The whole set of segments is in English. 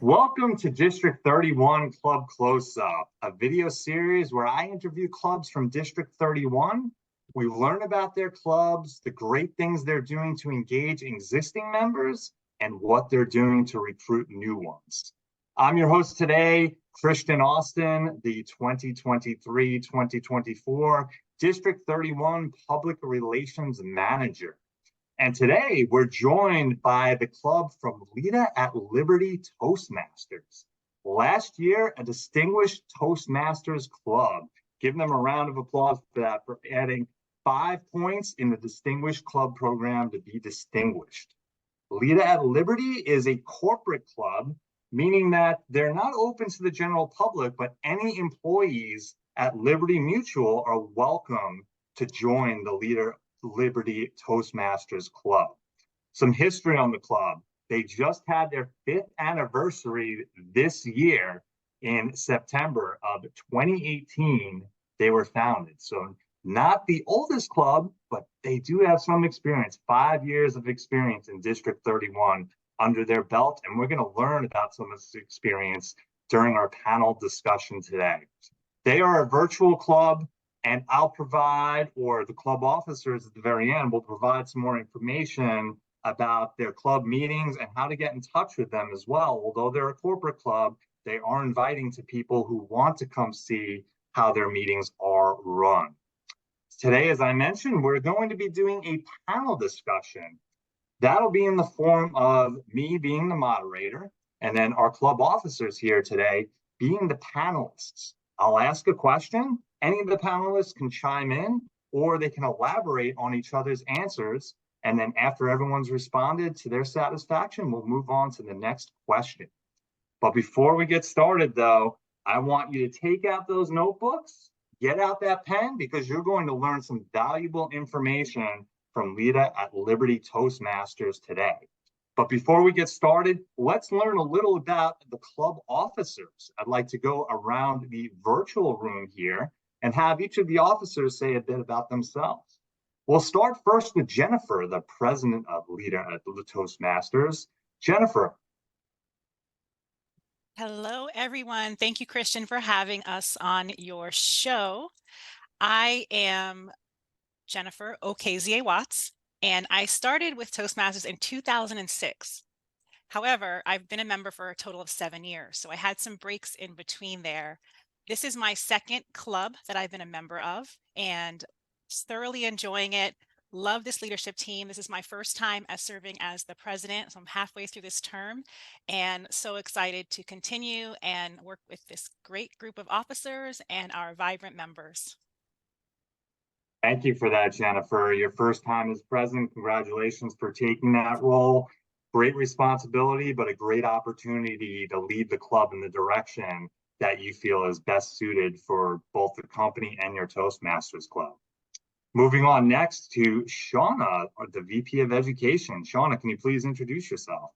Welcome to District 31 Club Close-Up, a video series where I interview clubs from District 31. We learn about their clubs, the great things they're doing to engage existing members, and what they're doing to recruit new ones. I'm your host today, Christian Austin, the 2023-2024 District 31 Public Relations Manager. And today we're joined by the club from LEADA Liberty Toastmasters. Last year, a distinguished Toastmasters club. Give them a round of applause for that, for adding 5 points in the Distinguished Club program to be distinguished. LEADA Liberty is a corporate club, meaning that they're not open to the general public, but any employees at Liberty Mutual are welcome to join the LEADA Liberty Toastmasters Club. Some history on the club. They just had their 5th anniversary this year in September of 2018. They were founded. So not the oldest club, but they do have some experience, 5 years of experience in District 31 under their belt. And we're going to learn about some of this experience during our panel discussion today. They are a virtual club. And I'll provide, or the club officers at the very end will provide some more information about their club meetings and how to get in touch with them as well. Although they're a corporate club, they are inviting to people who want to come see how their meetings are run. Today, as I mentioned, we're going to be doing a panel discussion. That'll be in the form of me being the moderator, and then our club officers here today being the panelists. I'll ask a question. Any of the panelists can chime in, or they can elaborate on each other's answers. And then after everyone's responded to their satisfaction, we'll move on to the next question. But before we get started, though, I want you to take out those notebooks, get out that pen, because you're going to learn some valuable information from LEADA Liberty Toastmasters today. But before we get started, let's learn a little about the club officers. I'd like to go around the virtual room here and have each of the officers say a bit about themselves. We'll start first with Jennifer, the president of LEADA Toastmasters. Jennifer. Hello, everyone. Thank you, Christian, for having us on your show. I am Jennifer Okezie-Watts, and I started with Toastmasters in 2006. However, I've been a member for a total of 7 years, so I had some breaks in between there. This is my second club that I've been a member of, and thoroughly enjoying it. Love this leadership team. This is my first time as serving as the president, so I'm halfway through this term, and so excited to continue and work with this great group of officers and our vibrant members. Thank you for that, Jennifer. Your first time as president. Congratulations for taking that role. Great responsibility, but a great opportunity to lead the club in the direction that you feel is best suited for both the company and your Toastmasters Club. Moving on next to Shauna, the VP of Education. Shauna, can you please introduce yourself?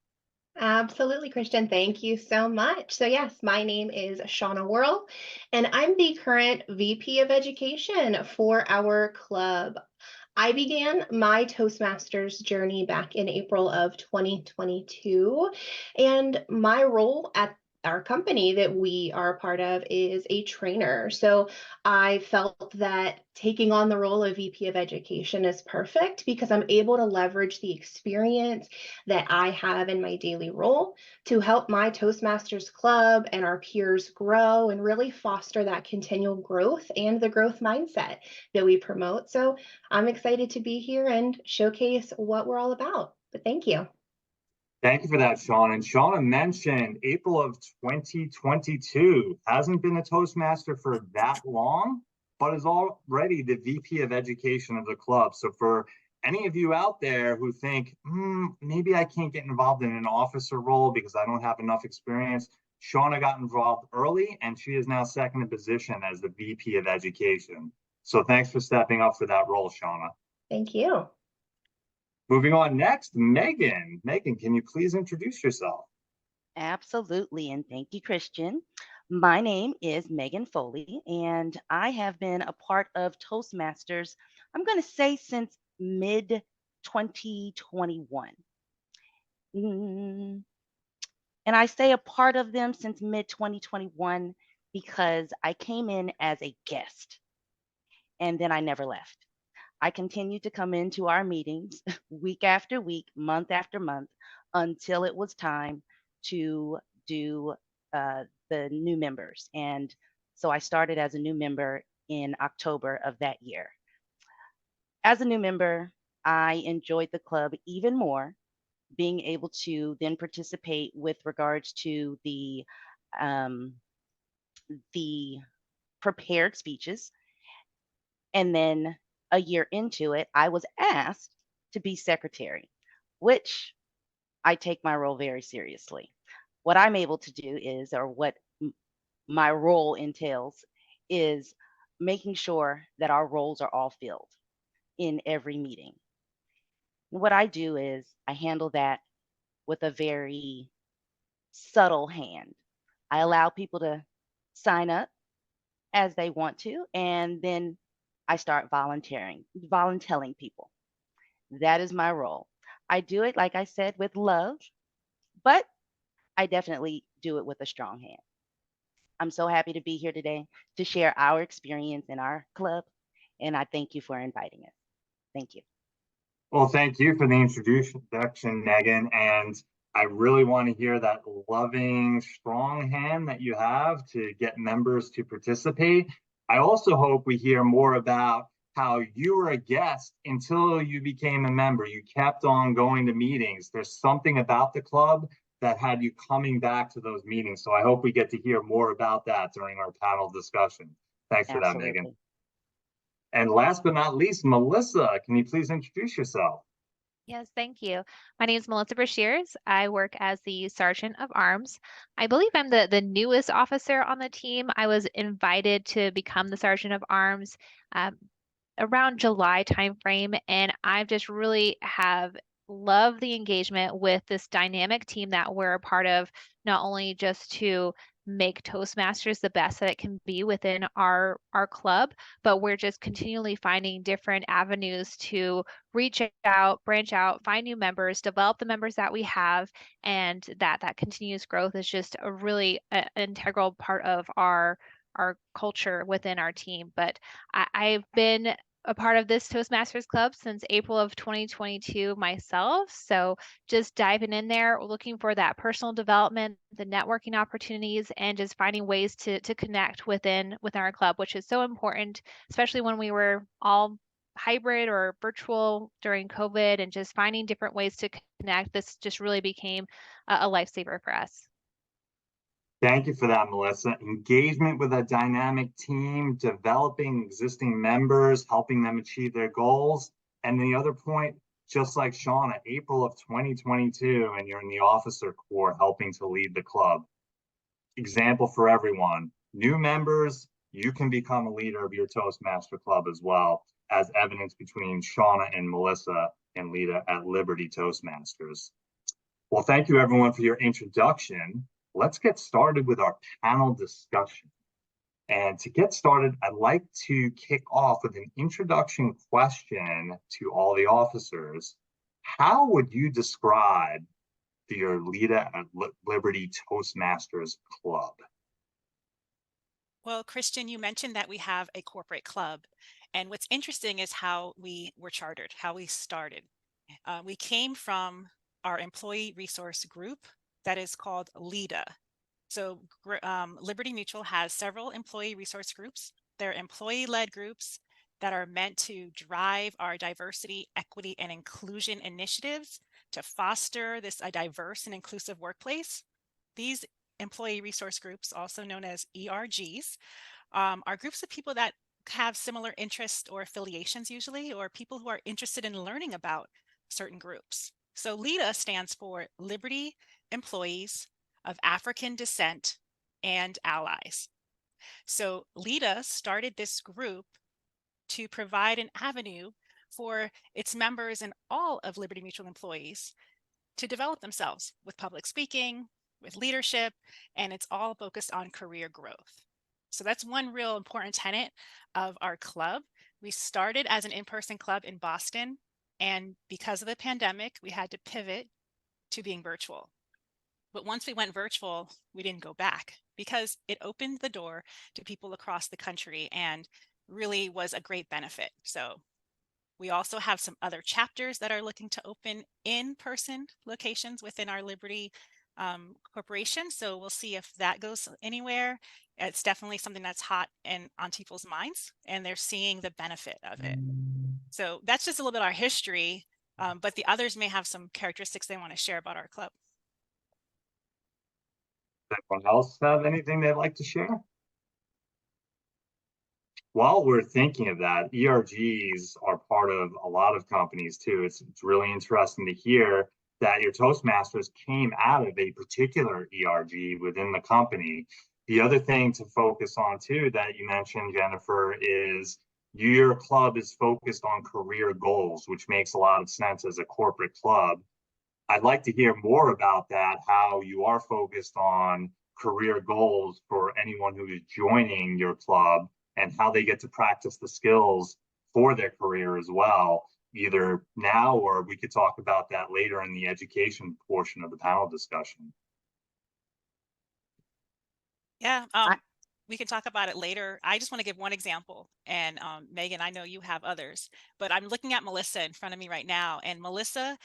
Absolutely, Christian. Thank you so much. So yes, my name is Shauna Worrell, and I'm the current VP of Education for our club. I began my Toastmasters journey back in April of 2022, and my role at our company that we are a part of is a trainer. So I felt that taking on the role of VP of Education is perfect because I'm able to leverage the experience that I have in my daily role to help my Toastmasters Club and our peers grow and really foster that continual growth and the growth mindset that we promote. So I'm excited to be here and showcase what we're all about. But thank you. Thank you for that, Shauna. And Shauna mentioned April of 2022. Hasn't been a Toastmaster for that long, but is already the VP of Education of the club. So for any of you out there who think, maybe I can't get involved in an officer role because I don't have enough experience, Shauna got involved early, and she is now second in position as the VP of Education. So thanks for stepping up for that role, Shauna. Thank you. Moving on next, Megan. Megan, can you please introduce yourself? Absolutely, and thank you, Christian. My name is Megan Foley, and I have been a part of Toastmasters, I'm going to say since mid-2021. And I say a part of them since mid-2021 because I came in as a guest and then I never left. I continued to come into our meetings week after week, month after month, until it was time to do the new members. And so I started as a new member in October of that year. As a new member, I enjoyed the club even more, being able to then participate with regards to um, the prepared speeches. And then a year into it, I was asked to be secretary, which I take my role very seriously. What I'm able to do is, or what my role entails, is making sure that our roles are all filled in every meeting. What I do is I handle that with a very subtle hand. I allow people to sign up as they want to, and then I start volunteering people. That is my role. I do it, like I said, with love, but I definitely do it with a strong hand. I'm so happy to be here today to share our experience in our club, and I thank you for inviting us. Thank you. Well, thank you for the introduction, Megan. And I really want to hear that loving, strong hand that you have to get members to participate. I also hope we hear more about how you were a guest until you became a member. You kept on going to meetings. There's something about the club that had you coming back to those meetings. So I hope we get to hear more about that during our panel discussion. Thanks for that, Megan. Absolutely. And last but not least, Melissa, can you please introduce yourself? Yes, thank you. My name is Melissa Brashears. I work as the Sergeant of Arms. I believe I'm the newest officer on the team. I was invited to become the Sergeant of Arms around July timeframe, and I just really have loved the engagement with this dynamic team that we're a part of, not only just to make Toastmasters the best that it can be within our club, but we're just continually finding different avenues to reach out, branch out, find new members, develop the members that we have, and that continuous growth is just a really an integral part of our culture within our team. But I've been a part of this Toastmasters Club since April of 2022 myself. So just diving in there, looking for that personal development, the networking opportunities, and just finding ways to connect within our club, which is so important, especially when we were all hybrid or virtual during COVID, and just finding different ways to connect. This just really became a lifesaver for us. Thank you for that, Melissa. Engagement with a dynamic team, developing existing members, helping them achieve their goals. And the other point, just like Shauna, April of 2022, and you're in the officer corps helping to lead the club. Example for everyone. New members, you can become a leader of your Toastmaster Club as well, as evidence between Shauna and Melissa and LEADA at Liberty Toastmasters. Well, thank you everyone for your introduction. Let's get started with our panel discussion. And to get started, I'd like to kick off with an introduction question to all the officers. How would you describe your LEADA at Liberty Toastmasters Club? Well, Christian, you mentioned that we have a corporate club. And what's interesting is how we were chartered, how we started. We came from our employee resource group that is called LEADA. So Liberty Mutual has several employee resource groups. They're employee-led groups that are meant to drive our diversity, equity, and inclusion initiatives to foster a diverse and inclusive workplace. These employee resource groups, also known as ERGs, are groups of people that have similar interests or affiliations usually, or people who are interested in learning about certain groups. So LEADA stands for Liberty Employees of African Descent and Allies. So LEADA started this group to provide an avenue for its members and all of Liberty Mutual employees to develop themselves with public speaking, with leadership, and it's all focused on career growth. So that's one real important tenet of our club. We started as an in-person club in Boston, and because of the pandemic, we had to pivot to being virtual. But once we went virtual, we didn't go back because it opened the door to people across the country and really was a great benefit. So we also have some other chapters that are looking to open in-person locations within our Liberty corporation. So we'll see if that goes anywhere. It's definitely something that's hot and on people's minds, and they're seeing the benefit of it. So that's just a little bit of our history, but the others may have some characteristics they want to share about our club. Does anyone else have anything they'd like to share? While we're thinking of that, ERGs are part of a lot of companies too. It's really interesting to hear that your Toastmasters came out of a particular ERG within the company. The other thing to focus on too that you mentioned, Jennifer, is your club is focused on career goals, which makes a lot of sense as a corporate club. I'd like to hear more about that, how you are focused on career goals for anyone who is joining your club and how they get to practice the skills for their career as well, either now or we could talk about that later in the education portion of the panel discussion. Yeah, we can talk about it later. I just want to give one example. And Megan, I know you have others, but I'm looking at Melissa in front of me right now. And Melissa,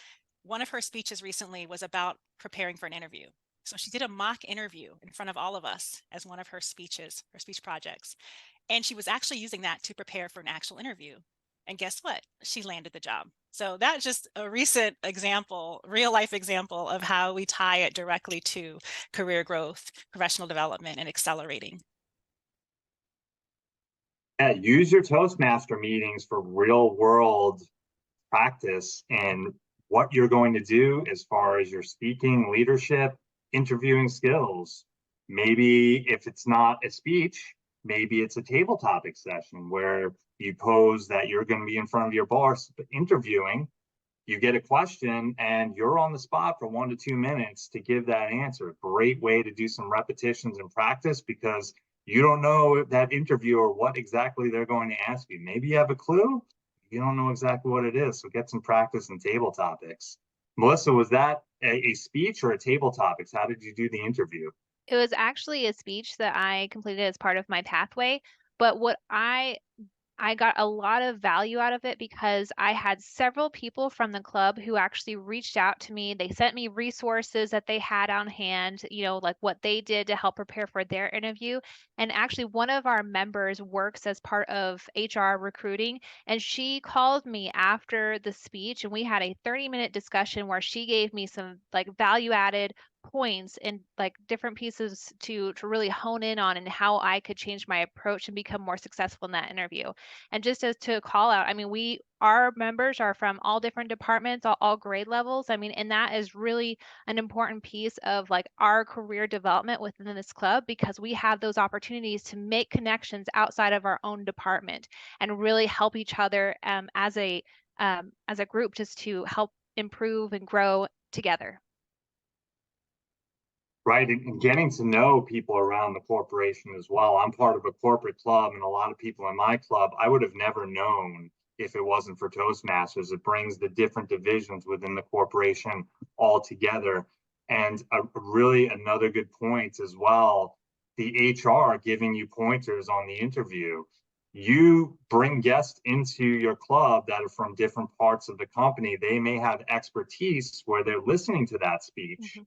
one of her speeches recently was about preparing for an interview. So she did a mock interview in front of all of us as one of her speeches, her speech projects. And she was actually using that to prepare for an actual interview. And guess what? She landed the job. So that's just a recent example, real life example of how we tie it directly to career growth, professional development, and accelerating. Yeah, use your Toastmaster meetings for real world practice and what you're going to do as far as your speaking, leadership, interviewing skills. Maybe if it's not a speech, maybe it's a table topic session where you pose that you're going to be in front of your boss interviewing. You get a question and you're on the spot for 1 to 2 minutes to give that answer. Great way to do some repetitions and practice because you don't know that interviewer what exactly they're going to ask you. Maybe you have a clue, you don't know exactly what it is. So get some practice in table topics. Melissa, was that a speech or a table topics? How did you do the interview? It was actually a speech that I completed as part of my pathway, but what I got a lot of value out of it because I had several people from the club who actually reached out to me. They sent me resources that they had on hand, you know, like what they did to help prepare for their interview. And actually, one of our members works as part of HR recruiting, and she called me after the speech, and we had a 30-minute discussion where she gave me some like value added points and like different pieces to really hone in on and how I could change my approach and become more successful in that interview. And just as to call out, I mean, our members are from all different departments, all grade levels. I mean, and that is really an important piece of like our career development within this club because we have those opportunities to make connections outside of our own department and really help each other as a group just to help improve and grow together. Right, and getting to know people around the corporation as well. I'm part of a corporate club, and a lot of people in my club I would have never known if it wasn't for Toastmasters. It brings the different divisions within the corporation all together. And really another good point as well, the HR giving you pointers on the interview. You bring guests into your club that are from different parts of the company. They may have expertise where they're listening to that speech. Mm-hmm.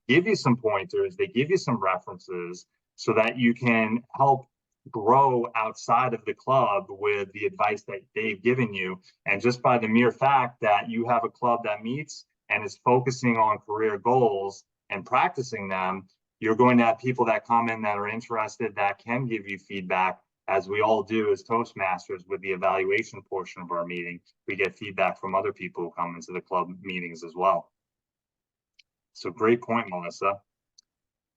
Give you some pointers, they give you some references so that you can help grow outside of the club with the advice that they've given you. And just by the mere fact that you have a club that meets and is focusing on career goals and practicing them, you're going to have people that come in that are interested that can give you feedback, as we all do as Toastmasters with the evaluation portion of our meeting. We get feedback from other people who come into the club meetings as well. So great point, Melissa.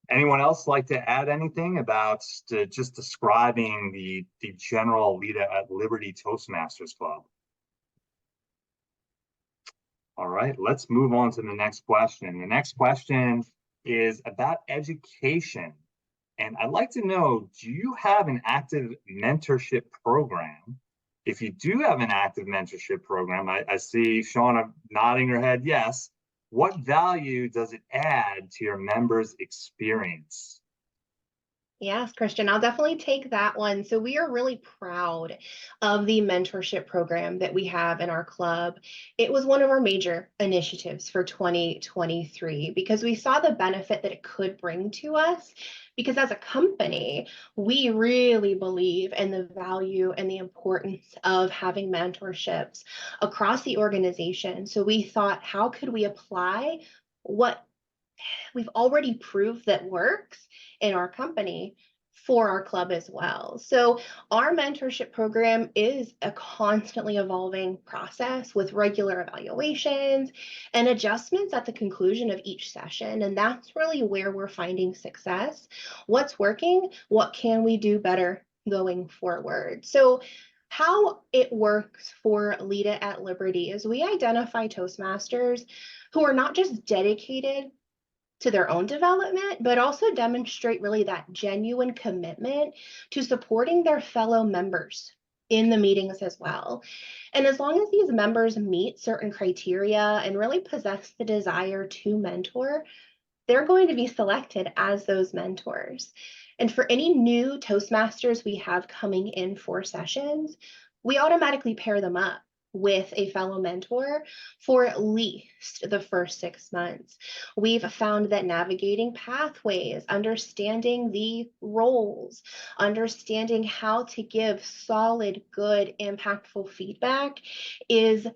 Anyone else like to add anything about just describing the general LEADA Liberty Toastmasters Club? All right, let's move on to the next question. The next question is about education. And I'd like to know, do you have an active mentorship program? If you do have an active mentorship program, I see Shauna nodding her head yes. What value does it add to your members' experience? Yes, Christian, I'll definitely take that one. So we are really proud of the mentorship program that we have in our club. It was one of our major initiatives for 2023 because we saw the benefit that it could bring to us. Because as a company, we really believe in the value and the importance of having mentorships across the organization. So we thought, how could we apply what we've already proved that works in our company for our club as well? So our mentorship program is a constantly evolving process with regular evaluations and adjustments at the conclusion of each session. And that's really where we're finding success. What's working? What can we do better going forward? So how it works for LEADA at Liberty is we identify Toastmasters who are not just dedicated to their own development, but also demonstrate really that genuine commitment to supporting their fellow members in the meetings as well. And as long as these members meet certain criteria and really possess the desire to mentor, they're going to be selected as those mentors. And for any new Toastmasters we have coming in for sessions, we automatically pair them up with a fellow mentor for at least the first 6 months. We've found that navigating pathways, understanding the roles, understanding how to give solid, good, impactful feedback is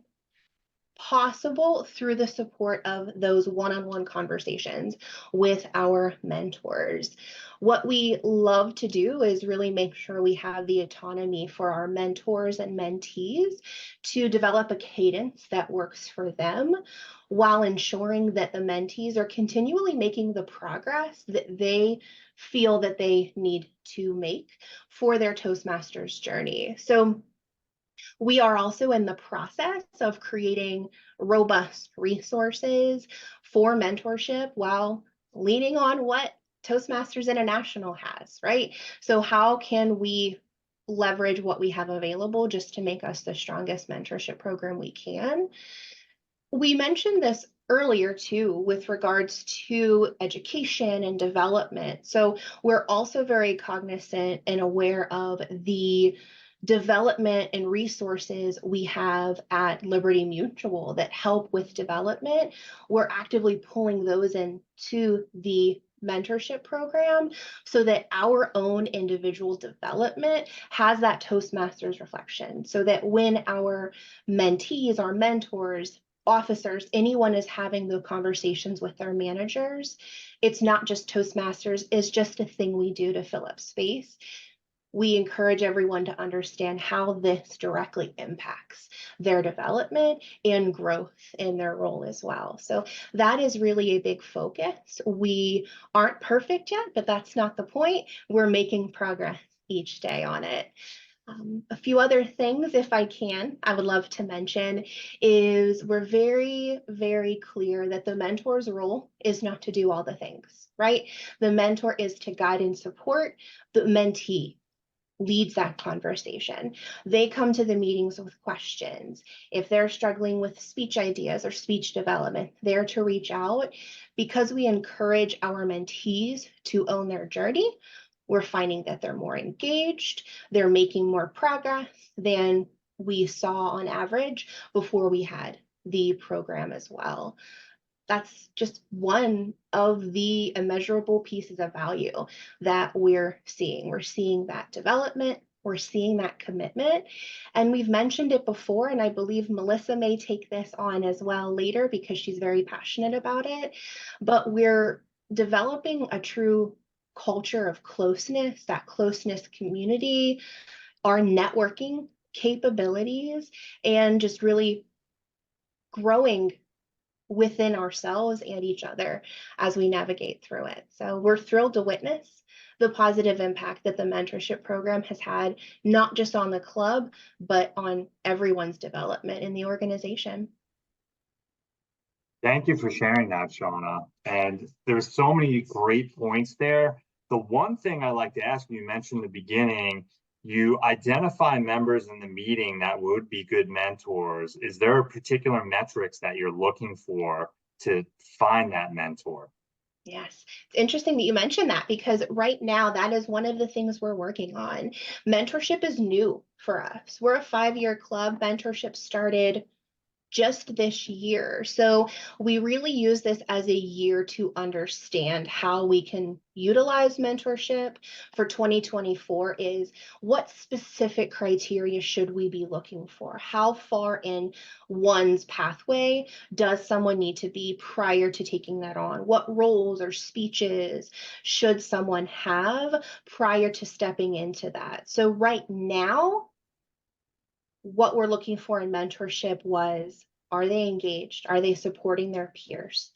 possible through the support of those one-on-one conversations with our mentors. What we love to do is really make sure we have the autonomy for our mentors and mentees to develop a cadence that works for them while ensuring that the mentees are continually making the progress that they feel that they need to make for their Toastmasters journey. So we are also in the process of creating robust resources for mentorship while leaning on what Toastmasters International has, right? So how can we leverage what we have available just to make us the strongest mentorship program we can? We mentioned this earlier too with regards to education and development. So we're also very cognizant and aware of the development and resources we have at Liberty Mutual that help with development. We're actively pulling those into the mentorship program so that our own individual development has that Toastmasters reflection, so that when our mentees, our mentors, officers, anyone is having the conversations with their managers, it's not just Toastmasters, it's just a thing we do to fill up space. We encourage everyone to understand how this directly impacts their development and growth in their role as well. So that is really a big focus. We aren't perfect yet, but that's not the point. We're making progress each day on it. A few other things, if I can, I would love to mention is we're very, very clear that the mentor's role is not to do all the things, right? The mentor is to guide and support. The mentee leads that conversation. They come to the meetings with questions. If they're struggling with speech ideas or speech development, they're to reach out. Because we encourage our mentees to own their journey, we're finding that they're more engaged, they're making more progress than we saw on average before we had the program as well. That's just one of the immeasurable pieces of value that we're seeing. We're seeing that development, we're seeing that commitment, and we've mentioned it before, and I believe Melissa may take this on as well later because she's very passionate about it, but we're developing a true culture of closeness, that closeness community, our networking capabilities, and just really growing within ourselves and each other as we navigate through it. So we're thrilled to witness the positive impact that the mentorship program has had, not just on the club, but on everyone's development in the organization. Thank you for sharing that, Shauna. And there's so many great points there. The one thing I like to ask, you mentioned in the beginning, you identify members in the meeting that would be good mentors. Is there particular metrics that you're looking for to find that mentor. Yes, it's interesting that you mentioned that because right now that is one of the things we're working on. Mentorship is new for us. We're a 5-year club. Mentorship started just this year. So we really use this as a year to understand how we can utilize mentorship for 2024 is what specific criteria should we be looking for? How far in one's pathway does someone need to be prior to taking that on? What roles or speeches should someone have prior to stepping into that? So right now, what we're looking for in mentorship was, are they engaged? Are they supporting their peers?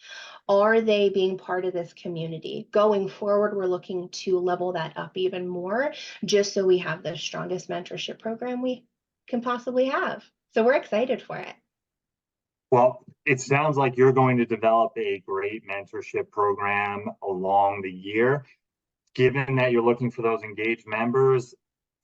Are they being part of this community? Going forward, we're looking to level that up even more, just so we have the strongest mentorship program we can possibly have. So we're excited for it. Well, it sounds like you're going to develop a great mentorship program along the year. Given that you're looking for those engaged members,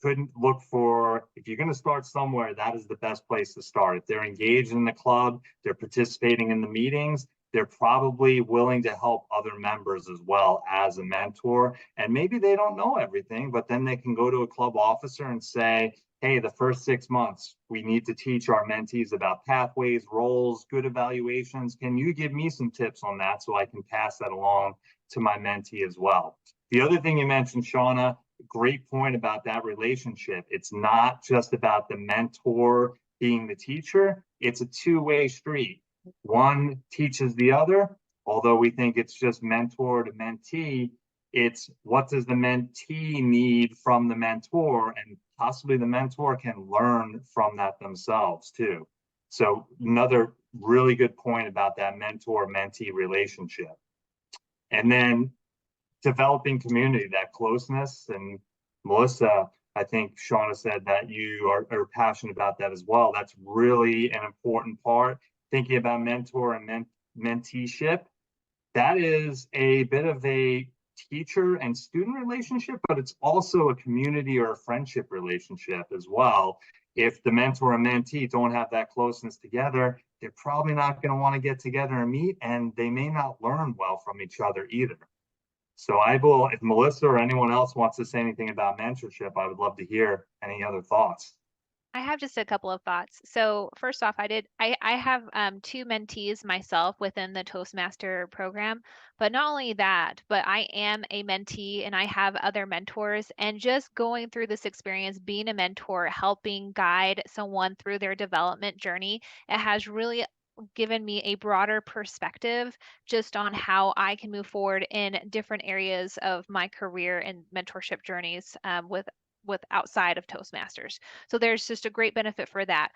couldn't look for, if you're going to start somewhere, that is the best place to start. If they're engaged in the club, they're participating in the meetings, they're probably willing to help other members as well as a mentor. And maybe they don't know everything, but then they can go to a club officer and say, hey, the first 6 months, we need to teach our mentees about pathways, roles, good evaluations. Can you give me some tips on that so I can pass that along to my mentee as well? The other thing you mentioned, Shauna, great point about that relationship. It's not just about the mentor being the teacher. It's a two-way street. One teaches the other, although we think it's just mentor to mentee. It's what does the mentee need from the mentor, and possibly the mentor can learn from that themselves too. So another really good point about that mentor-mentee relationship. And then developing community, that closeness. And Melissa, I think Shauna said that you are passionate about that as well. That's really an important part. Thinking about mentor and menteeship, that is a bit of a teacher and student relationship, but it's also a community or a friendship relationship as well. If the mentor and mentee don't have that closeness together, they're probably not going to want to get together and meet, and they may not learn well from each other either. So I will, if Melissa or anyone else wants to say anything about mentorship, I would love to hear any other thoughts. I have just a couple of thoughts. So first off, I have 2 mentees myself within the Toastmaster program, but not only that, but I am a mentee and I have other mentors, and just going through this experience, being a mentor, helping guide someone through their development journey, it has really given me a broader perspective just on how I can move forward in different areas of my career and mentorship journeys with outside of Toastmasters. So there's just a great benefit for that.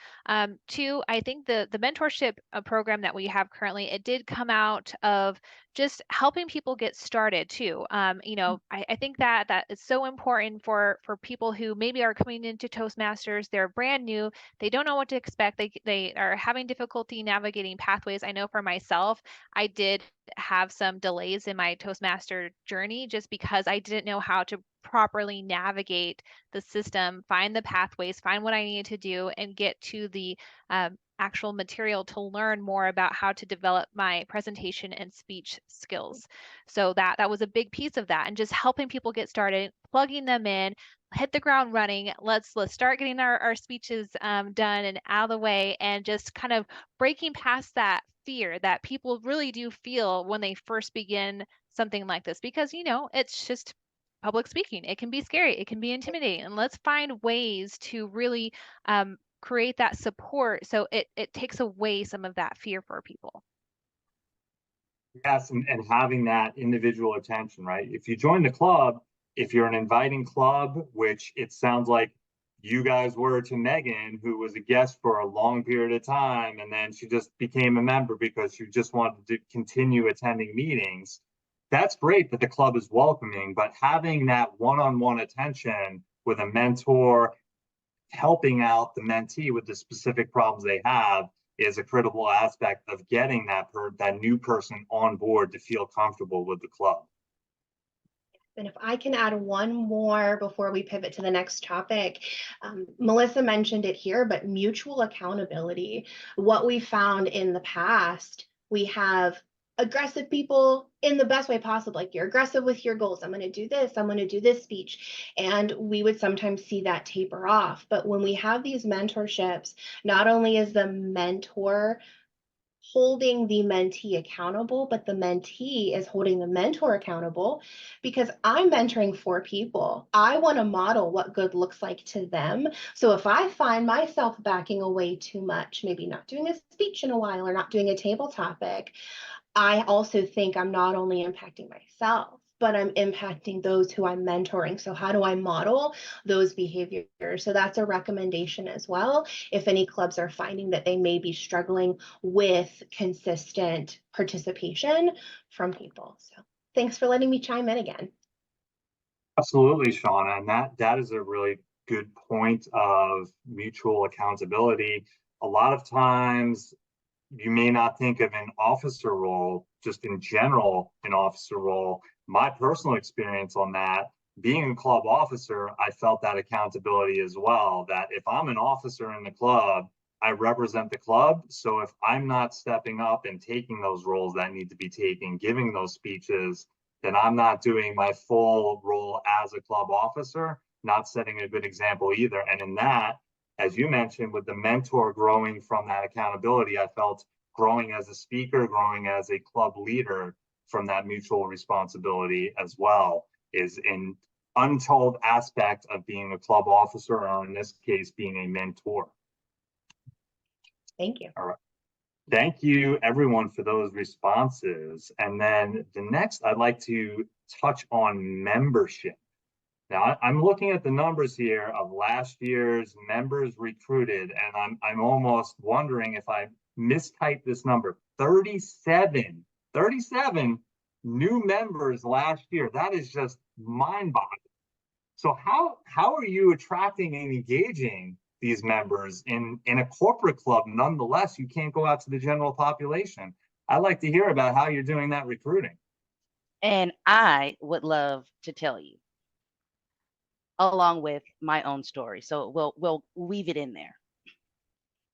2, I think the mentorship program that we have currently, it did come out of just helping people get started too. I think that is so important for people who maybe are coming into Toastmasters, they're brand new, they don't know what to expect, they are having difficulty navigating pathways. I know for myself, I did have some delays in my Toastmaster journey just because I didn't know how to properly navigate the system, find the pathways, find what I needed to do, and get to the actual material to learn more about how to develop my presentation and speech skills. So that was a big piece of that, and just helping people get started, plugging them in, hit the ground running. Let's start getting our speeches done and out of the way, and just kind of breaking past that fear that people really do feel when they first begin something like this, because it's just public speaking. It can be scary, it can be intimidating, and let's find ways to really create that support so it takes away some of that fear for people. Yes, and having that individual attention, right? If you join the club, if you're an inviting club, which it sounds like you guys were to Megan, who was a guest for a long period of time, and then she just became a member because she just wanted to continue attending meetings. That's great that the club is welcoming, but having that one-on-one attention with a mentor, helping out the mentee with the specific problems they have, is a critical aspect of getting that new person on board to feel comfortable with the club. And if I can add one more before we pivot to the next topic, Melissa mentioned it here, but mutual accountability. What we found in the past, we have aggressive people in the best way possible. Like, you're aggressive with your goals. I'm going to do this. I'm going to do this speech. And we would sometimes see that taper off. But when we have these mentorships, not only is the mentor holding the mentee accountable, but the mentee is holding the mentor accountable, because I'm mentoring 4 people. I want to model what good looks like to them. So if I find myself backing away too much, maybe not doing a speech in a while or not doing a table topic, I also think I'm not only impacting myself, but I'm impacting those who I'm mentoring. So how do I model those behaviors? So that's a recommendation as well, if any clubs are finding that they may be struggling with consistent participation from people. So thanks for letting me chime in again. Absolutely, Shauna, and that is a really good point of mutual accountability. A lot of times you may not think of an officer role, just in general, an officer role. My personal experience on that, being a club officer, I felt that accountability as well, that if I'm an officer in the club, I represent the club. So if I'm not stepping up and taking those roles that need to be taken, giving those speeches, then I'm not doing my full role as a club officer, not setting a good example either. And in that, as you mentioned, with the mentor growing from that accountability, I felt growing as a speaker, growing as a club leader from that mutual responsibility as well is an untold aspect of being a club officer, or in this case, being a mentor. Thank you. All right. Thank you, everyone, for those responses. And then the next, I'd like to touch on membership. Now, I'm looking at the numbers here of last year's members recruited, and I'm almost wondering if I mistyped this number. 37 new members last year. That is just mind-boggling. So how are you attracting and engaging these members in a corporate club? Nonetheless, you can't go out to the general population. I'd like to hear about how you're doing that recruiting. And I would love to tell you, along with my own story. So we'll weave it in there.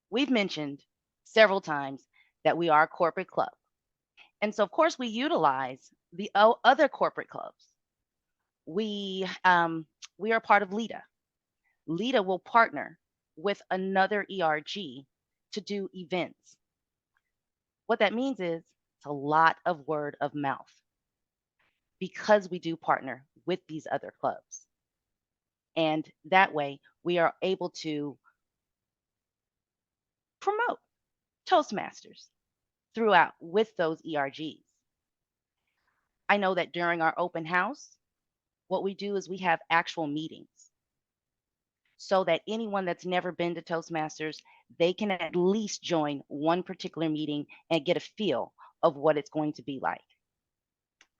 We've mentioned several times that we are a corporate club. And so, of course, we utilize the other corporate clubs. We are part of LEADA. LEADA will partner with another ERG to do events. What that means is it's a lot of word of mouth because we do partner with these other clubs. And that way we are able to promote Toastmasters throughout with those ERGs. I know that during our open house, what we do is we have actual meetings so that anyone that's never been to Toastmasters, they can at least join one particular meeting and get a feel of what it's going to be like.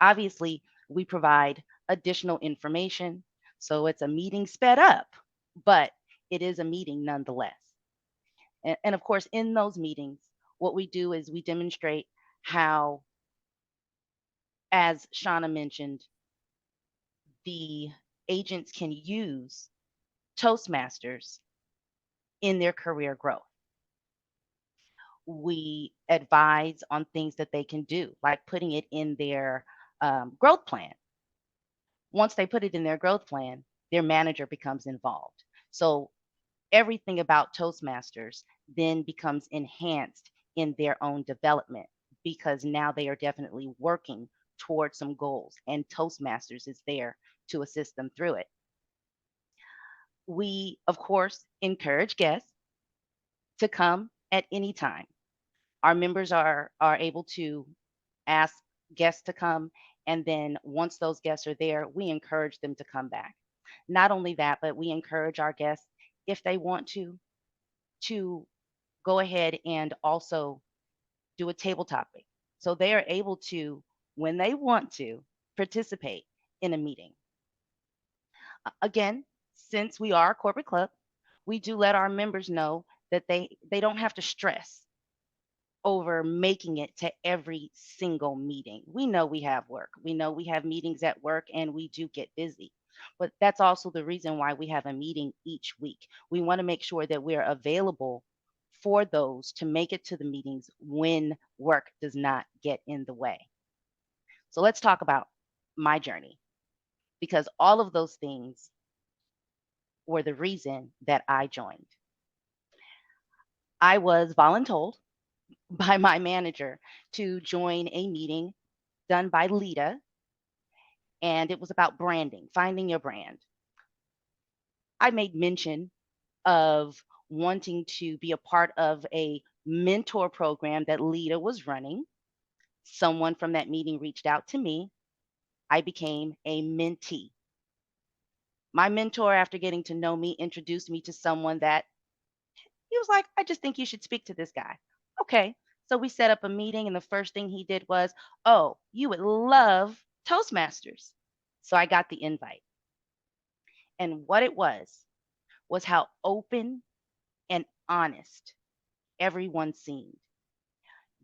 Obviously, we provide additional information, so it's a meeting sped up, but it is a meeting nonetheless. And of course, in those meetings, what we do is we demonstrate how, as Shauna mentioned, the agents can use Toastmasters in their career growth. We advise on things that they can do, like putting it in their growth plan. Once they put it in their growth plan, their manager becomes involved. So everything about Toastmasters then becomes enhanced in their own development, because now they are definitely working towards some goals, and Toastmasters is there to assist them through it. We, of course, encourage guests to come at any time. Our members are able to ask guests to come, and then once those guests are there, we encourage them to come back. Not only that, but we encourage our guests, if they want to go ahead and also do a table topic. So they are able to, when they want to, participate in a meeting. Again, since we are a corporate club, we do let our members know that they don't have to stress over making it to every single meeting. We know we have work. We know we have meetings at work, and we do get busy. But that's also the reason why we have a meeting each week. We want to make sure that we're available for those to make it to the meetings when work does not get in the way. So let's talk about my journey, because all of those things were the reason that I joined. I was voluntold by my manager to join a meeting done by LEADA, and it was about branding, finding your brand. I made mention of wanting to be a part of a mentor program that LEADA was running. Someone from that meeting reached out to me. I became a mentee. My mentor, after getting to know me, introduced me to someone that he was like, I just think you should speak to this guy. Okay. So we set up a meeting, and the first thing he did was, oh, you would love Toastmasters. So I got the invite. And what it was how open and honest everyone seemed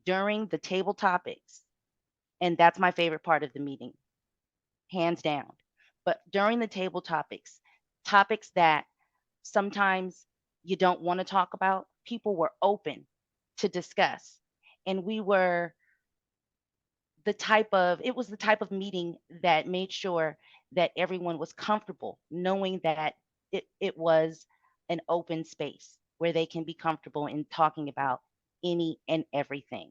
during the table topics. And that's my favorite part of the meeting, hands down. But during the table topics, topics that sometimes you don't want to talk about, people were open to discuss. And it was the type of meeting that made sure that everyone was comfortable knowing that it was an open space where they can be comfortable in talking about any and everything.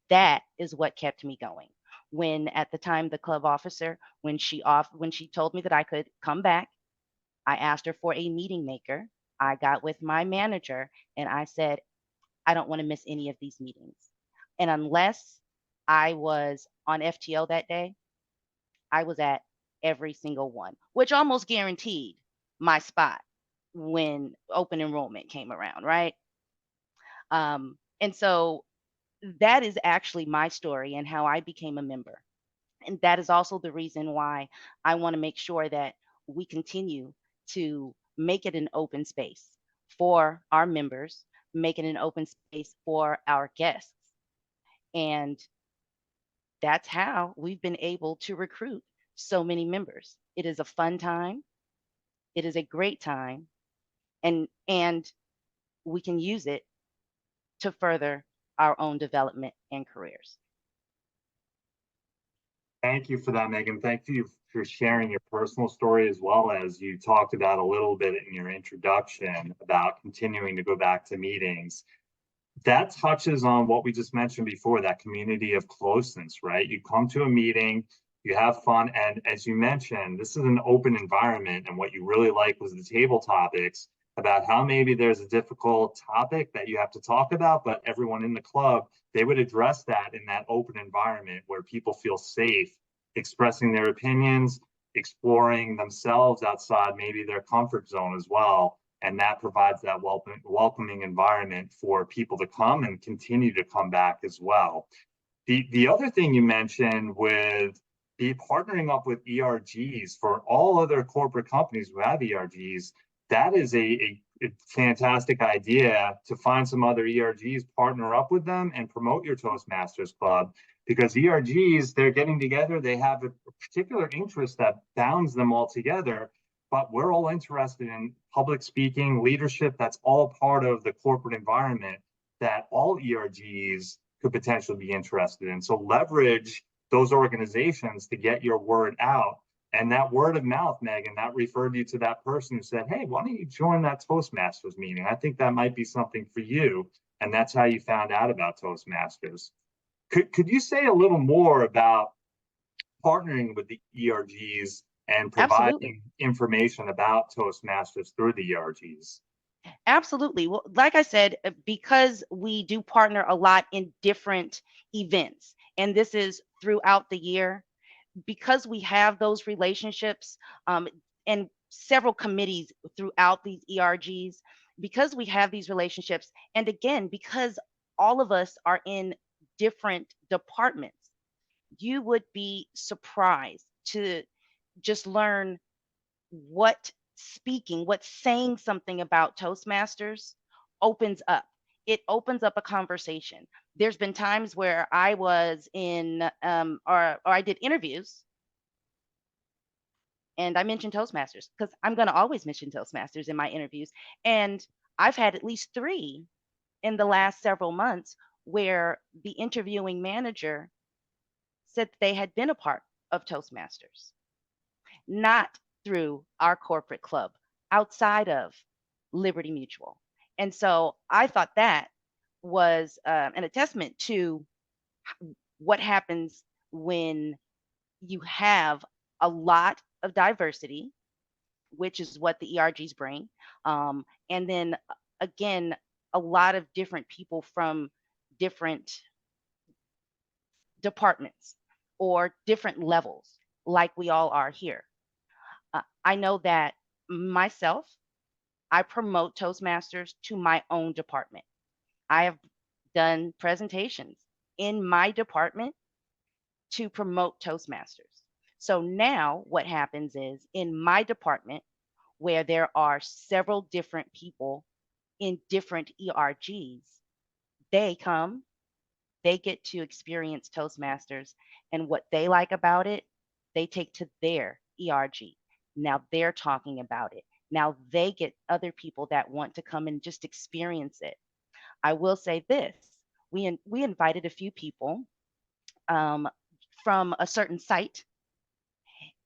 That is what kept me going. When at the time the club officer, when she told me that I could come back, I asked her for a meeting maker. I got with my manager and I said, I don't want to miss any of these meetings. And unless I was on FTO that day, I was at every single one, which almost guaranteed my spot when open enrollment came around, right? And so that is actually my story and how I became a member. And that is also the reason why I want to make sure that we continue to make it an open space for our members, make it an open space for our guests. And that's how we've been able to recruit so many members. It is a fun time. It is a great time. And we can use it to further our own development and careers. Thank you for that, Megan. Thank you for sharing your personal story, as well as you talked about a little bit in your introduction about continuing to go back to meetings. That touches on what we just mentioned before, that community of closeness, right? You come to a meeting, you have fun, and as you mentioned, this is an open environment, and what you really like was the table topics about how maybe there's a difficult topic that you have to talk about, but everyone in the club, they would address that in that open environment where people feel safe expressing their opinions, exploring themselves outside maybe their comfort zone as well. And that provides that welcoming environment for people to come and continue to come back as well. The other thing you mentioned with partnering up with ERGs, for all other corporate companies who have ERGs, that is a fantastic idea to find some other ERGs, partner up with them, and promote your Toastmasters Club, because ERGs, they're getting together, they have a particular interest that bounds them all together, but we're all interested in public speaking, leadership. That's all part of the corporate environment that all ERGs could potentially be interested in. So leverage those organizations to get your word out. And that word of mouth, Megan, that referred you to that person who said, hey, why don't you join that Toastmasters meeting? I think that might be something for you. And that's how you found out about Toastmasters. Could you say a little more about partnering with the ERGs and providing Absolutely. information about Toastmasters through the ERGs? Absolutely. Well, like I said, because we do partner a lot in different events, and this is throughout the year, because we have those relationships and several committees throughout these ERGs, because we have these relationships, and again, because all of us are in different departments, you would be surprised to just learn what saying something about Toastmasters opens up. It opens up a conversation. There's been times where I was in, or I did interviews, and I mentioned Toastmasters because I'm going to always mention Toastmasters in my interviews. And I've had at least 3 in the last several months where the interviewing manager said they had been a part of Toastmasters, not through our corporate club, outside of Liberty Mutual. And so I thought that was an attestament to what happens when you have a lot of diversity, which is what the ERGs bring. And then again, a lot of different people from different departments or different levels, like we all are here. I know that myself, I promote Toastmasters to my own department. I have done presentations in my department to promote Toastmasters. So now what happens is in my department, where there are several different people in different ERGs, they come, they get to experience Toastmasters, and what they like about it, they take to their ERG. Now they're talking about it. Now they get other people that want to come and just experience it. I will say this, we invited a few people from a certain site,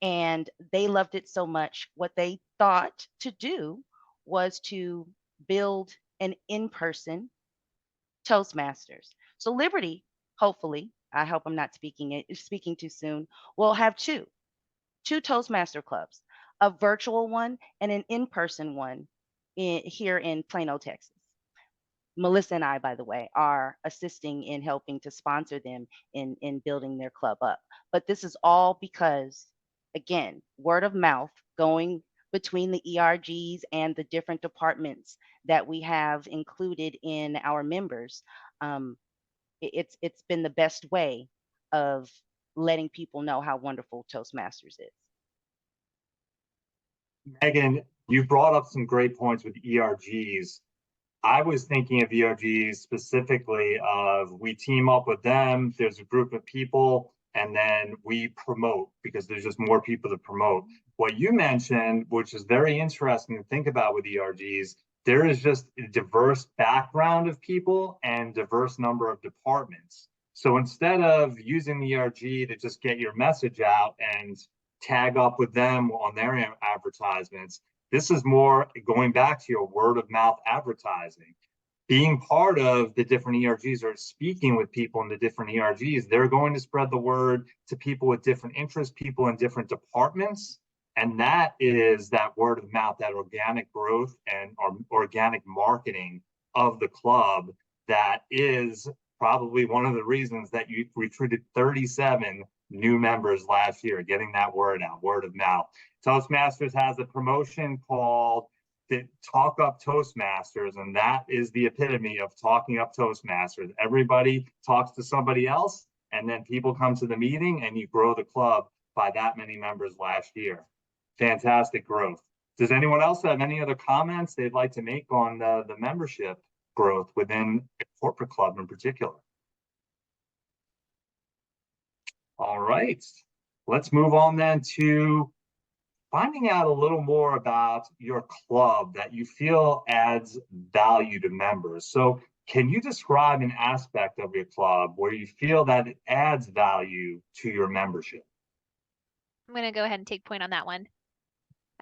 and they loved it so much. What they thought to do was to build an in-person Toastmasters. So Liberty, hopefully, I hope I'm not speaking too soon, will have two Toastmaster clubs, a virtual one and an in-person one here in Plano, Texas. Melissa and I, by the way, are assisting in helping to sponsor them in building their club up. But this is all because, again, word of mouth going between the ERGs and the different departments that we have included in our members. It's been the best way of letting people know how wonderful Toastmasters is. Megan, you brought up some great points with ERGs. I was thinking of ERGs specifically of we team up with them, there's a group of people, and then we promote because there's just more people to promote. What you mentioned, which is very interesting to think about with ERGs, there is just a diverse background of people and diverse number of departments. So instead of using the ERG to just get your message out and tag up with them on their advertisements, this is more going back to your word of mouth advertising. Being part of the different ERGs or speaking with people in the different ERGs, they're going to spread the word to people with different interests, people in different departments. And that is that word of mouth, that organic growth and organic marketing of the club. That is probably one of the reasons that you recruited 37 new members last year, getting that word out, word of mouth. Toastmasters has a promotion called the Talk Up Toastmasters, and that is the epitome of talking up Toastmasters. Everybody talks to somebody else, and then people come to the meeting, and you grow the club by that many members last year. Fantastic growth. Does anyone else have any other comments they'd like to make on the membership growth within a corporate club in particular? All right, let's move on then to finding out a little more about your club that you feel adds value to members. So can you describe an aspect of your club where you feel that it adds value to your membership? I'm going to go ahead and take point on that one.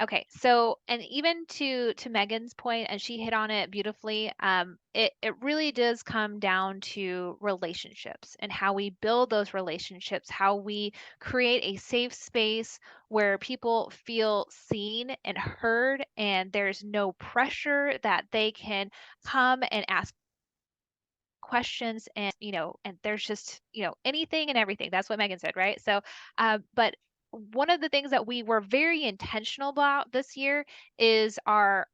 Okay, so, and even to Megan's point, and she hit on it beautifully, it really does come down to relationships and how we build those relationships, how we create a safe space where people feel seen and heard, and there's no pressure, that they can come and ask questions, and and there's just anything and everything. That's what Megan said, right? So but one of the things that we were very intentional about this year is our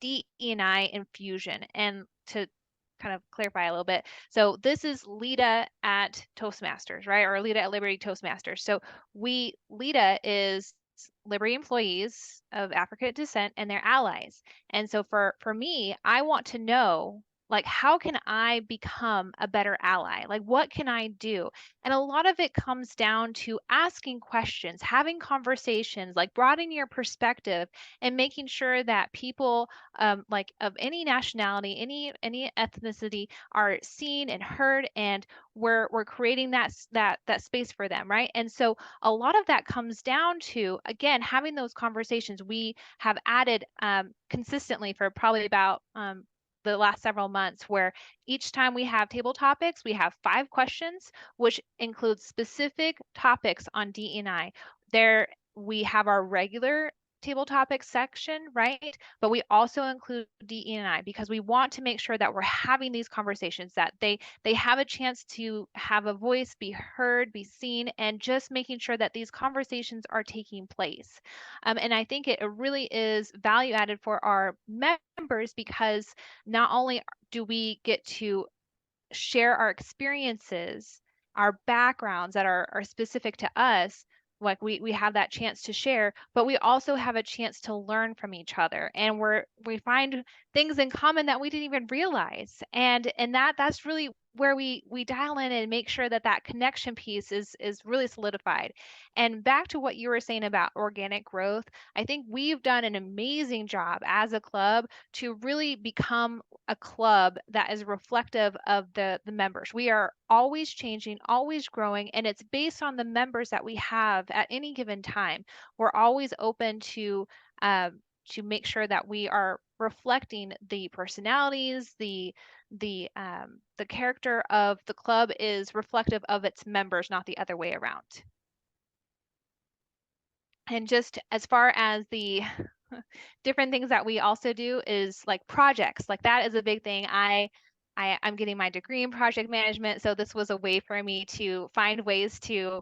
DE&I infusion. And to kind of clarify a little bit, so this is LEADA at Toastmasters, right? Or LEADA at Liberty Toastmasters. So LEADA is Liberty employees of African descent and their allies. And so for me, I want to know Like, how can I become a better ally? Like, what can I do? And a lot of it comes down to asking questions, having conversations, like broadening your perspective and making sure that people like of any nationality, any ethnicity are seen and heard, and we're creating that space for them, right? And so a lot of that comes down to, again, having those conversations. We have added consistently for probably about the last several months, where each time we have table topics, we have 5 questions, which includes specific topics on DE&I. There we have our regular table topics section, right? But we also include DE&I because we want to make sure that we're having these conversations, that they have a chance to have a voice, be heard, be seen, and just making sure that these conversations are taking place. And I think it really is value added for our members, because not only do we get to share our experiences, our backgrounds that are specific to us, like we have that chance to share, but we also have a chance to learn from each other, and we find things in common that we didn't even realize, and that's really where we dial in and make sure that that connection piece is really solidified. And back to what you were saying about organic growth, I think we've done an amazing job as a club to really become a club that is reflective of the members. We are always changing, always growing, and it's based on the members that we have at any given time. We're always open to make sure that we are reflecting the personalities, the character of the club is reflective of its members, not the other way around. And just as far as the different things that we also do is like projects, like that is a big thing. I'm getting my degree in project management, so this was a way for me to find ways to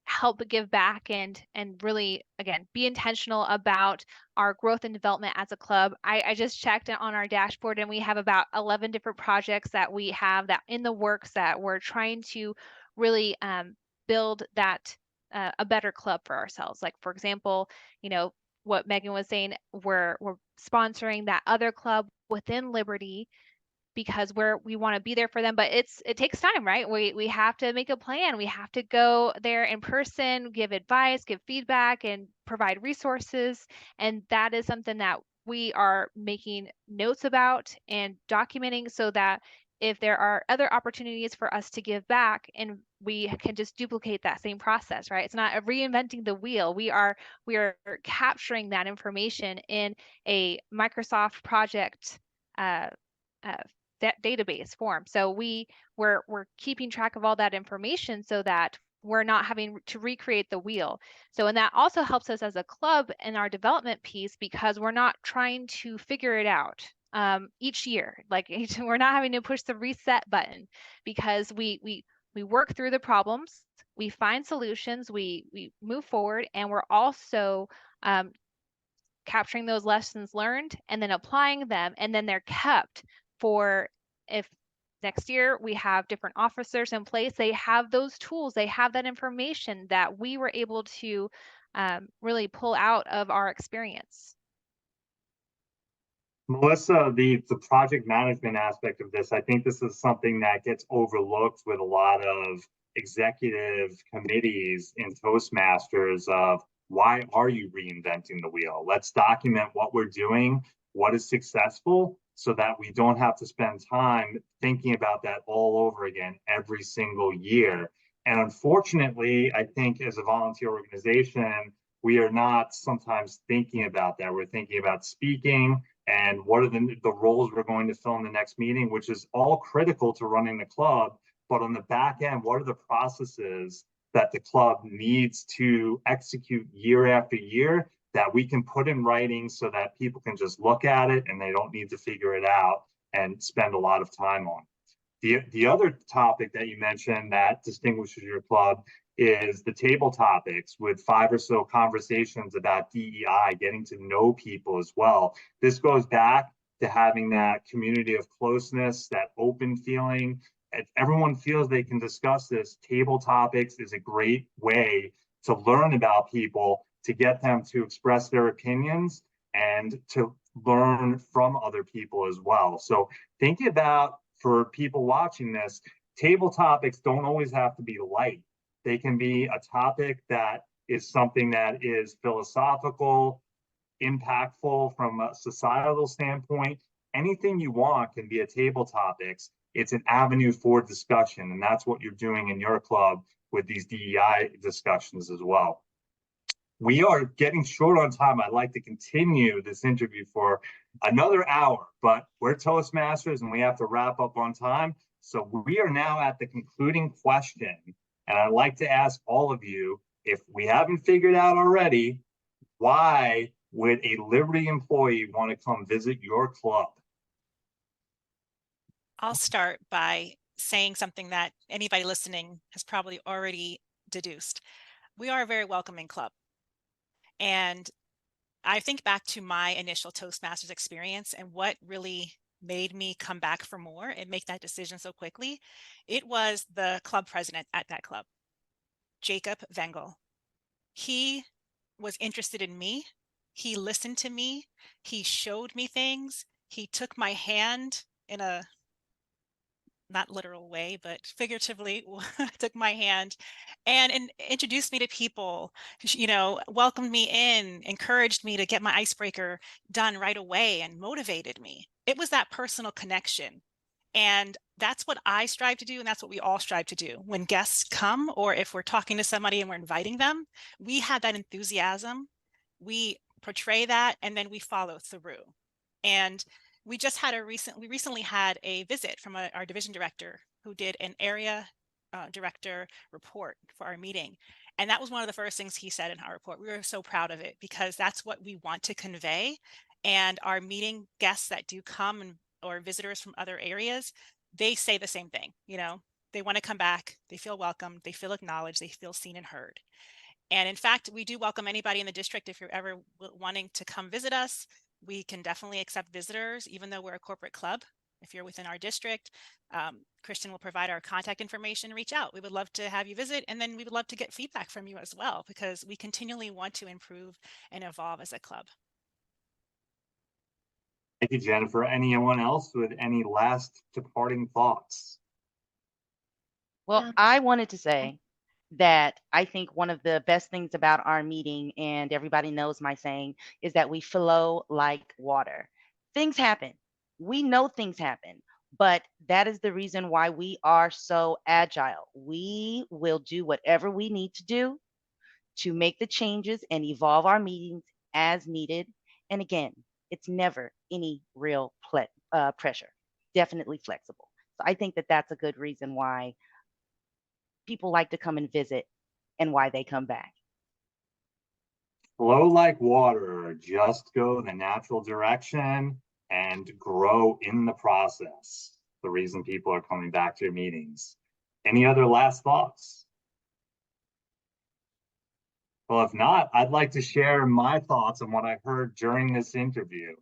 help give back and really, again, be intentional about our growth and development as a club. I just checked on our dashboard, and we have about 11 different projects that we have that in the works that we're trying to really build that a better club for ourselves. Like, for example, what Megan was saying, we're sponsoring that other club within Liberty because we want to be there for them, but it takes time, right? We have to make a plan. We have to go there in person, give advice, give feedback, and provide resources. And that is something that we are making notes about and documenting, so that if there are other opportunities for us to give back, and we can just duplicate that same process, right? It's not reinventing the wheel. We are capturing that information in a Microsoft project that database form. So we're keeping track of all that information so that we're not having to recreate the wheel. So, and that also helps us as a club in our development piece, because we're not trying to figure it out each year. Like, we're not having to push the reset button, because we work through the problems, we find solutions, we move forward, and we're also capturing those lessons learned and then applying them, and then they're kept for if next year we have different officers in place, they have those tools, they have that information that we were able to really pull out of our experience. Melissa, the project management aspect of this, I think this is something that gets overlooked with a lot of executive committees in Toastmasters of, why are you reinventing the wheel? Let's document what we're doing, what is successful, so that we don't have to spend time thinking about that all over again every single year. And unfortunately, I think as a volunteer organization, we are not sometimes thinking about that. We're thinking about speaking and what are the roles we're going to fill in the next meeting, which is all critical to running the club. But on the back end, what are the processes that the club needs to execute year after year that we can put in writing so that people can just look at it and they don't need to figure it out and spend a lot of time on. The other topic that you mentioned that distinguishes your club is the table topics, with 5 or so conversations about DEI, getting to know people as well. This goes back to having that community of closeness, that open feeling. If everyone feels they can discuss this, table topics is a great way to learn about people, to get them to express their opinions, and to learn from other people as well. So think about, for people watching this, table topics don't always have to be light. They can be a topic that is something that is philosophical, impactful from a societal standpoint. Anything you want can be a table topics. It's an avenue for discussion, and that's what you're doing in your club with these DEI discussions as well. We are getting short on time. I'd like to continue this interview for another hour, but we're Toastmasters and we have to wrap up on time. So we are now at the concluding question, and I'd like to ask all of you, if we haven't figured out already, why would a Liberty employee want to come visit your club? I'll start by saying something that anybody listening has probably already deduced. We are a very welcoming club. And I think back to my initial Toastmasters experience and what really made me come back for more and make that decision so quickly. It was the club president at that club, Jacob Vengel. He was interested in me. He listened to me. He showed me things. He took my hand in a not literal way, but figuratively took my hand and introduced me to people, welcomed me in, encouraged me to get my icebreaker done right away, and motivated me. It was that personal connection. And that's what I strive to do. And that's what we all strive to do. When guests come, or if we're talking to somebody and we're inviting them, we have that enthusiasm. We portray that, and then we follow through. And we recently had a visit from our division director who did an area director report for our meeting. And that was one of the first things he said in our report. We were so proud of it because that's what we want to convey. And our meeting guests that do come or visitors from other areas, they say the same thing. They want to come back. They feel welcome. They feel acknowledged. They feel seen and heard. And in fact, we do welcome anybody in the district. If you're ever wanting to come visit us, we can definitely accept visitors, even though we're a corporate club. If you're within our district, Christian will provide our contact information. Reach out. We would love to have you visit, and then we would love to get feedback from you as well, because we continually want to improve and evolve as a club. Thank you, Jennifer. Anyone else with any last departing thoughts? Well, I wanted to say that I think one of the best things about our meeting, and everybody knows my saying, is that we flow like water. Things happen. We know things happen, but that is the reason why we are so agile. We will do whatever we need to do to make the changes and evolve our meetings as needed. And again, it's never any real pressure, definitely flexible. So I think that that's a good reason why people like to come and visit and why they come back. Flow like water, just go the natural direction and grow in the process. The reason people are coming back to your meetings. Any other last thoughts? Well, if not, I'd like to share my thoughts on what I heard during this interview.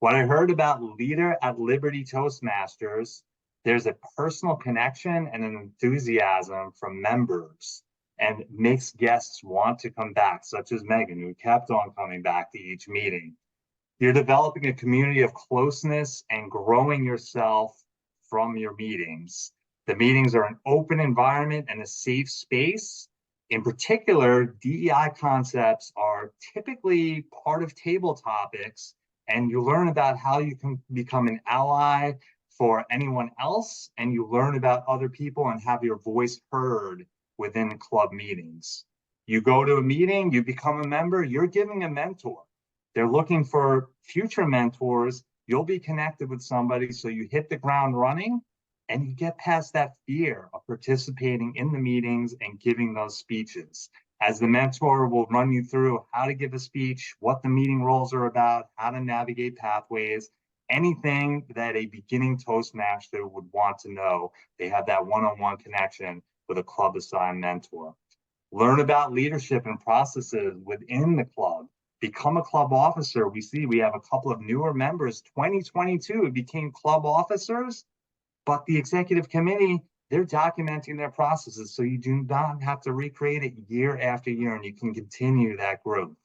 What I heard about LEADA at Liberty Toastmasters, there's a personal connection and an enthusiasm from members, and makes guests want to come back, such as Megan, who kept on coming back to each meeting. You're developing a community of closeness and growing yourself from your meetings. The meetings are an open environment and a safe space. In particular, DEI concepts are typically part of table topics, and you learn about how you can become an ally for anyone else, and you learn about other people and have your voice heard within club meetings. You go to a meeting, you become a member, you're giving a mentor. They're looking for future mentors. You'll be connected with somebody, so you hit the ground running and you get past that fear of participating in the meetings and giving those speeches. As the mentor will run you through how to give a speech, what the meeting roles are about, how to navigate pathways, anything that a beginning Toastmaster would want to know. They have that one-on-one connection with a club assigned mentor. Learn about leadership and processes within the club. Become a club officer. We have a couple of newer members. 2022 became club officers, but the executive committee, they're documenting their processes, so you do not have to recreate it year after year, and you can continue that growth.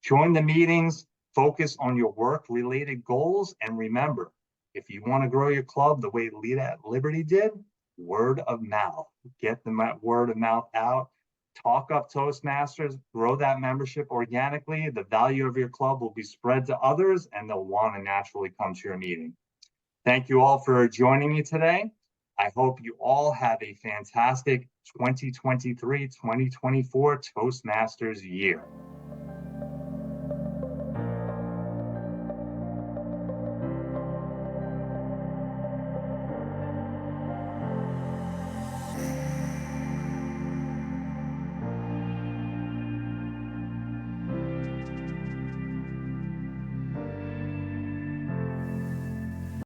Join the meetings, Focus on your work-related goals, and remember, if you want to grow your club the way LEADA at Liberty did, word of mouth. Get the word of mouth out. Talk up Toastmasters, grow that membership organically. The value of your club will be spread to others, and they'll want to naturally come to your meeting. Thank you all for joining me today. I hope you all have a fantastic 2023-2024 Toastmasters year.